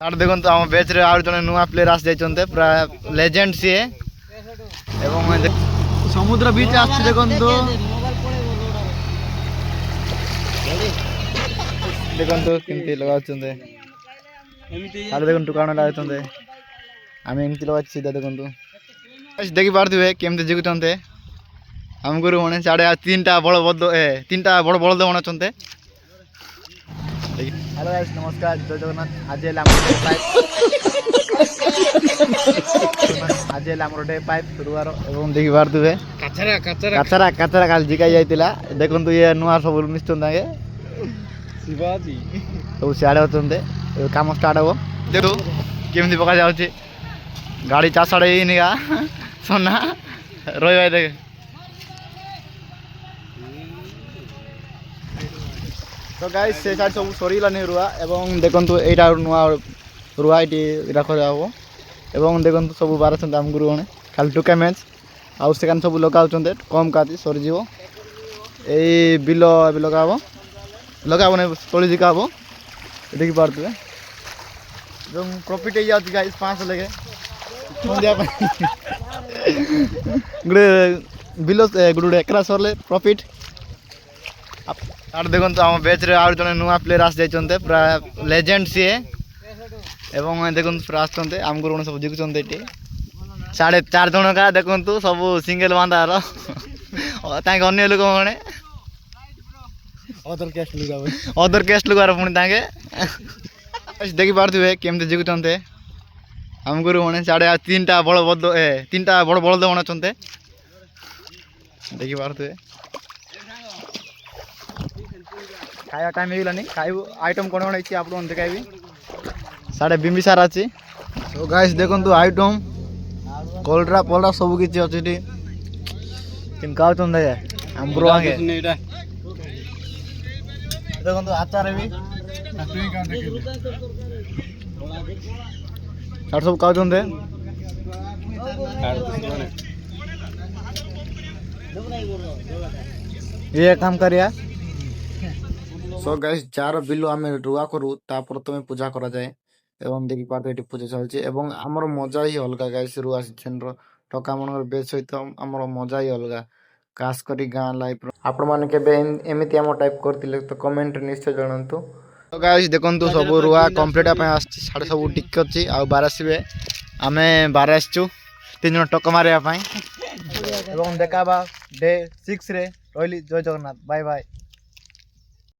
Are देखो तो आम बेच रे आउ जने नुआ प्लेयर आस जाइछन्ते पूरा लेजेंड सिए एवं समुद्र बीच आछ देखो तो केमती लगाउछन्ते आर देखो दुकान लगाउछन्ते आमे एमती लगाछ सीधा देखो तो देखि पारथिबे केमती जिगुछन्ते हम गुरु माने साडे तीनटा बड़ बद तीनटा बड़ बड़ दे बनछन्ते। हेलो गाइस नमस्कार जय जगन्नाथ आज डे 5 रुआर एवं देखि पारथिबे काचरा काचरा काचरा काचरा काल जिका जाइतिला देखंतु ये नुआ सब मिस्टन दागे शिवाजी तो सियाडे होतंते काम स्टार्ट हो देखो केमती पका जाउची गाड़ी चा साडे इनिगा सोना रोय भाई देख तो गाइस से साइड सब सरीलानी रुआ एवं देखंतु एटा नुआ रुआ इटी रखा जाबो एवं देखंतु सब बारछन हम गुरु गणे खाली टुका मैच आउ सेकान सब लगाउछन्ते कम काती सरी जीवो ए बिलो अबे लगाबो नै तोली जिकाबो देखि पारतबे जो प्रॉफिट ए जाती गाइस 5 लगे मुंडिया गुडे बिलो गुडे एकरा सरले प्रॉफिट आर देखो तो आम बेच रे आउ जने नुआ प्लेयर आस जाइछन्ते पूरा लेजेंड सिए एवं देखो पूरा आछन्ते आम गुरु सब जिकुछन्ते एटी 4.5 जन का देखंतु सब सिंगल बांधार ताके अन्य लोक माने अदर केस्ट लुगार पुणी ताके देखि पारथिबे केमते जिकुछन्ते हम गुरु माने साडे तीनटा बड़ बद तीनटा बड़ बड़ दे बनछन्ते देखि पारथिबे खाया टाइम ହେଇଗଲାନି ଖାଇବୁ आइटम कोन कोन अछि आपन देखाइबी साडे बिंबिसार अछि तो गाइस देखंतु आइटम कोल्ड्रा पोल्ड्रा सब किछि अछि टी किन काउतन दे हमरो आगे देखंतु आचार भी तुई का देखे साड सब काउतन दे ये काम करिया सो गाइस जार बिलो आमे रुआ करू ता प्रथमे पूजा करा जाए एवं देखि पाते एटी पूजा चलछि एवं हमर मजा ही अलगा गाइस रुआ सिचन रो टका मनर बेच सहित हमर मजा ही अलगा खास करी गां लाइफ आपण माने के एमिति हम टाइप करतिले तो कमेंट निश्चय जणंतु। तो गाइस देखंतु सब रुआ कंप्लीट आपे आछि साडे सब टिक अछि आ 12 आसीबे आमे 12 आछछु 3 जन टक मारिया पई एवं देखाबा डे 6 रे रहली जय जगन्नाथ बाय बाय।